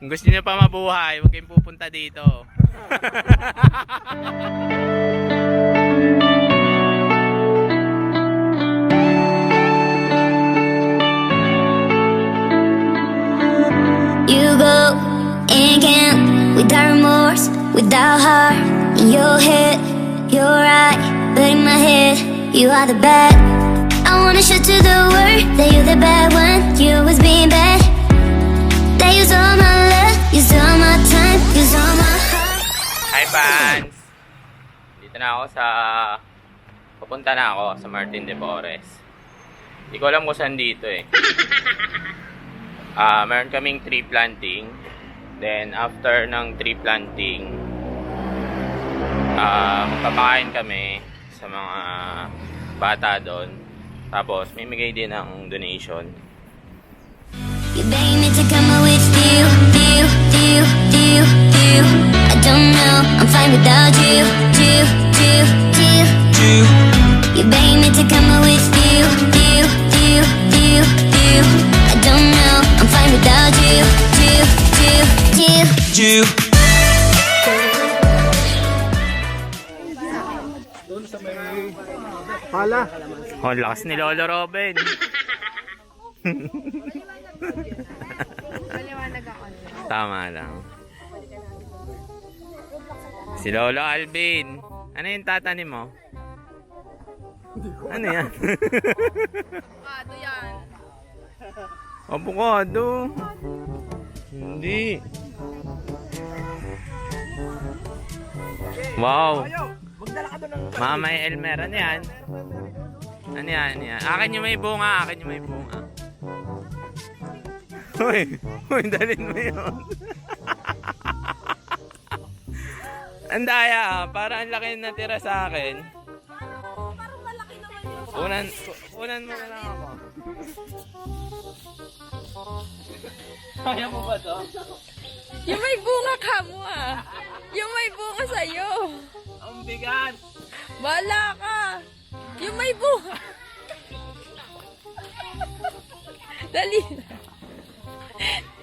Kung gusto niyo pa mabuhay, huwag kayong pupunta dito. You go and can't, without remorse, without heart. In your head, you're right, but in my head, you are the bad. I wanna show to the world that you're the bad one. You was being bad. That use all my love, use all my time, use all my heart. Hi fans! Dito na ako sa... Papunta na ako sa Martin de Porres. Hindi ko alam kung saan dito eh. Meron kaming tree planting. Then after ng tree planting, magpapakain kami sa mga bata doon. Tapos may migay din ng donation. You beg me to come out with you. I don't know, I'm fine without you. You beg me to come out with you. I don't know, I'm fine without you. Doon sa may pala. Oh, lakas ni Lolo Robin. Tama lang. Si Lolo Alvin. Ano yung tatanim mo? Ano yan? Avocado yan. Avocado. Hindi. Wow. Mamay Elmer. Ano yan? Ano yan? Akin yung may bunga. Akin yung may bunga. Uy, dalhin mo yun. Ang daya, para ang laki na natira sa akin. Parang malaki naman yun. Unan mo na lang ako. Kaya mo ba to? Yung may bunga ka mo ah. Yung may bunga sa'yo. Ang bigat. Wala ka. Yung may bunga. Dali.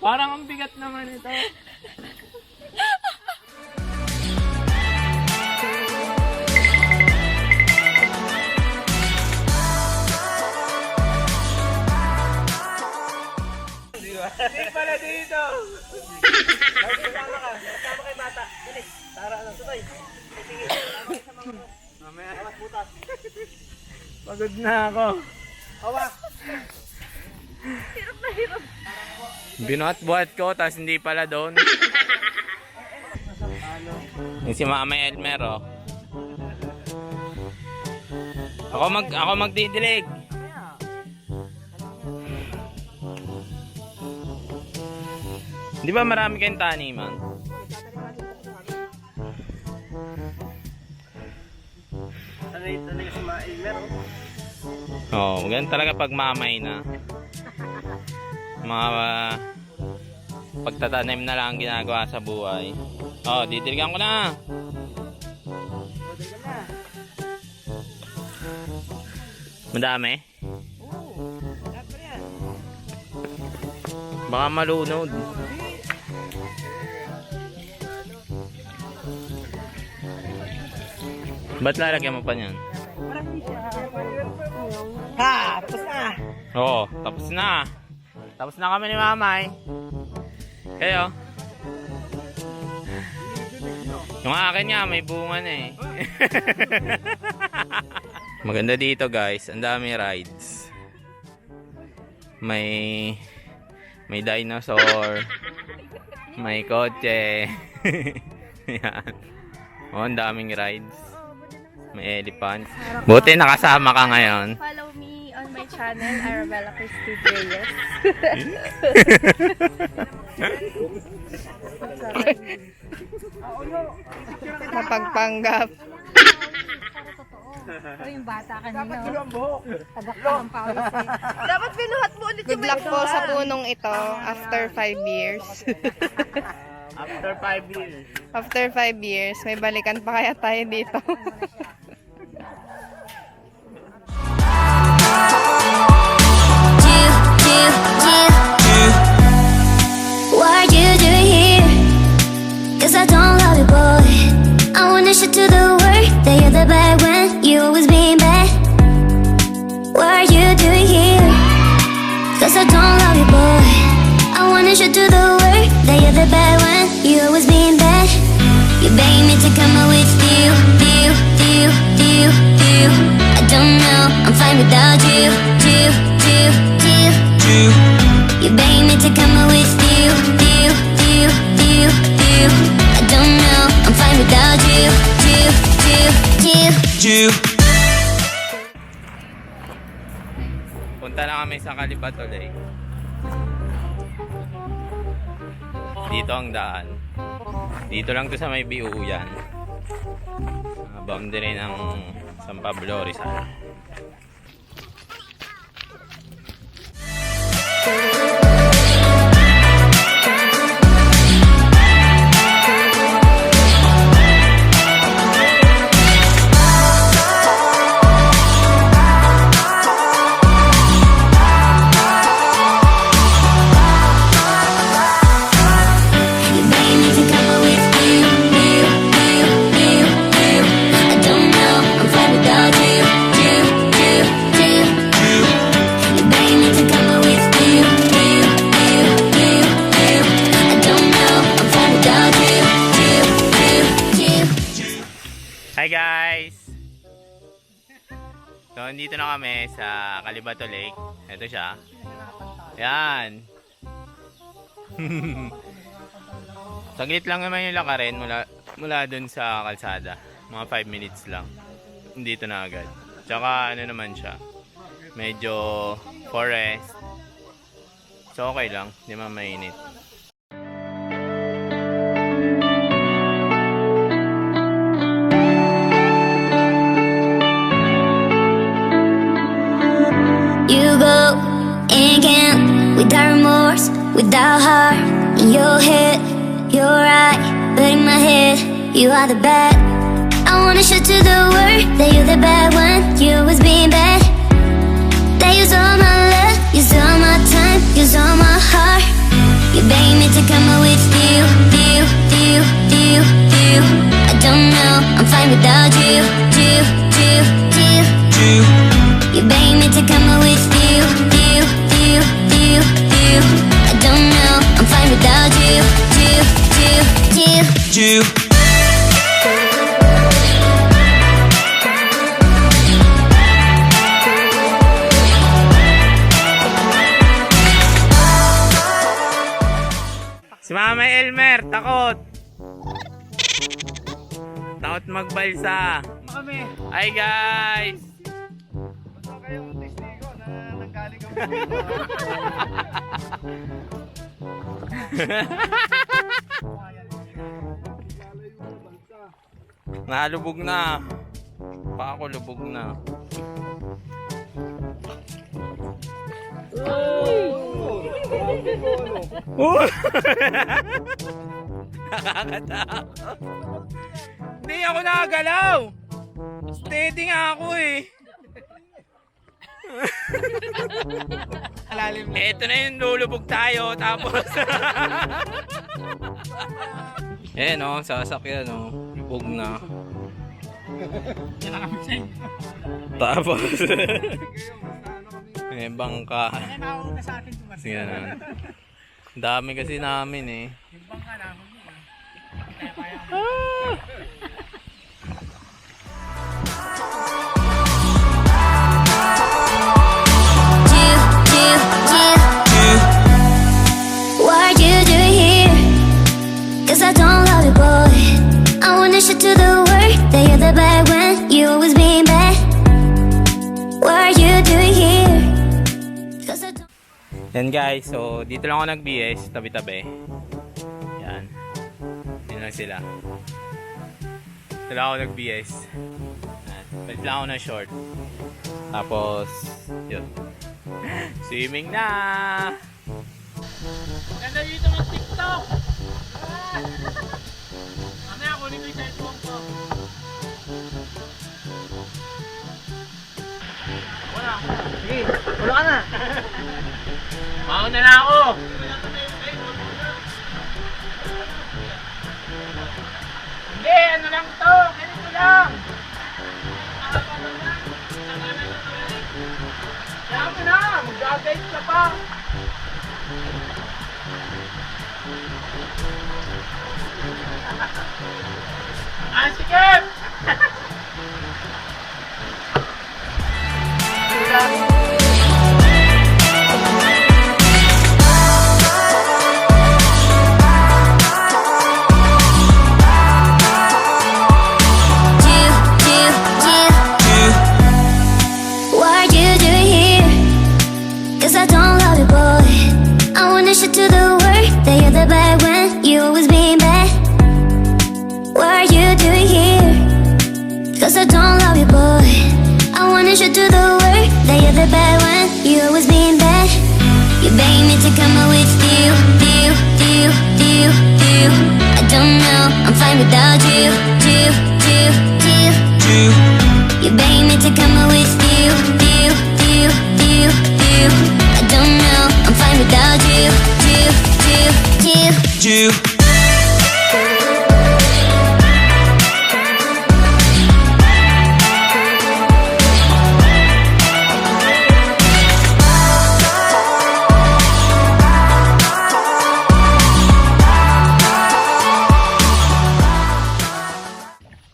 Parang ang bigat naman ito. Hindi pala dito. Kasama ka. Kasama kay bata. Dali. Tara na. Tutoy. Sige. Mamaya. Butas. Pagod na ako. Hawa. Hirap na hirap. Binuhat-buhat ko, tapos hindi pala doon. Yung si Mama Elmer, oh. Ako magdidilig. Di ba marami kayong taniman? Sanay si Ma Elmer. Oo, ganun talaga pag mamay na. Mga pagtatanim na lang ang ginagawa sa buhay. Oh, didiligan ko na. Madami? Baka malunod. Ba't lalagyan mo pa niyan? Ha! Tapos na! Oo, tapos na. Tapos na kami ni Mamay. Kayo? Yung akin nga, may bunga na eh. Maganda dito guys, ang dami rides. May dinosaur. May kotse. Yan. Oh, ang daming rides. May elephant. Buti nakasama ka ngayon. Follow me on my channel, Arabella Christy Reyes. Mapagpanggap. Ito yung bata kanina. Dapat gulo ang buhok. Tagak ka ng pawis eh. Dapat binuhat mo ulit Good luck po sa punong ito after 5 years. After 5 years. After 5 years, may balikan pa kaya tayo dito. What you do wanna show to the world that you're the bad one. You always being bad. You begging me to come out with you. I don't know, I'm fine without you. You begging me to come out with you. I don't know, I'm fine without you. Punta na kami sa Calibato Lake. Dito ang daan. Dito lang to sa may Biuyan. Boundary ng San Pablo, Rizal. Hi guys! So, nandito na kami sa Calibato Lake. Ito siya. Ayan. Saglit lang naman yung lakarin mula dun sa kalsada. Mga 5 minutes lang. Dito na agad. Tsaka ano naman siya. Medyo forest. So okay lang. Hindi man mainit. You go and can't, without remorse, without heart. In your head, you're right, but in my head, you are the bad. I wanna show to the world that you're the bad one. You always being bad. That use all my love, use all my time, use all my heart. You begging me to come out with you. I don't know, I'm fine without you. You begging me to come out with you. I don't know, I'm fine without you. Si Mama Elmer, takot. Takot magbalsa. Kami. Hi guys! Basta kayong testigo na nanggaling kami. Nalubog na. Pa ako lubog na. Nakakatakot. Hindi ako nakagalaw. Steady nga ako eh. Eto na yung lulubog tayo. Tapos eh no, sasakyan no. Lubog na. Tapos may bangka. Sige na. Dami kasi namin eh. Yung bangka namin What are you doing here? 'Cause I don't love you, boy. I wanna show to the world that you're the bad one. You always being bad. What are you doing here? 'Cause I don't. Yan guys, so dito lang ako nag-BS, tabi-tabi. Yan. Yan lang sila. Dito lang ako nag-BS. Balik lang ako ng short. Tapos, yun. Swimming na! Ganda dito ng TikTok! Mamaya kunin ko yung cellphone ko. Wala. Sige, wala ka na. Mauna na ako! Hindi, ano lang to? Ganito lang! Kaya mo na! Mag-guide ka pa! What are you doing here? 'Cause I don't love you, boy. I wanna show to the world that you're the bad one. You always being bad. What are you doing here? 'Cause I don't love you, boy. I wanna show to the world that you're the bad one. You always being bad. You begging me to come out with you. I don't know, I'm fine without you. You begging me to come out with you. I don't know, I'm fine without you.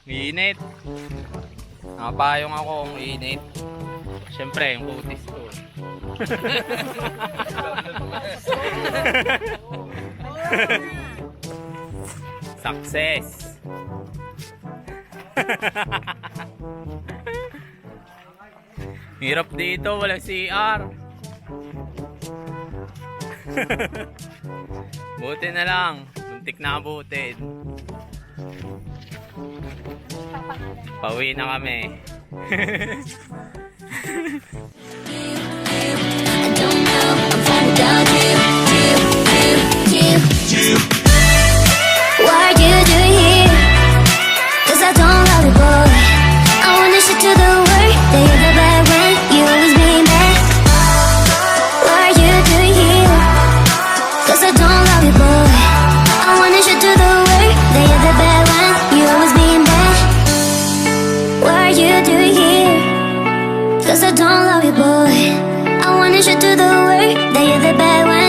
Init. Nakapayong ako ang init. Siyempre, yung kutis ko. Success. Hirap dito, walang CR. Buti na lang, muntik na abutin. Pauwi na kami. I don't know, I'm fine without you. What are you doing here? 'Cause I don't love you, boy. I wanna show to the world that you're the bad one. You always being bad. What are you doing here? 'Cause I don't love you, boy. I wanna show to the world that you're the bad one. You always being bad. What are you doing here? 'Cause I don't love you, boy. I wanna show to the world that you're the bad one.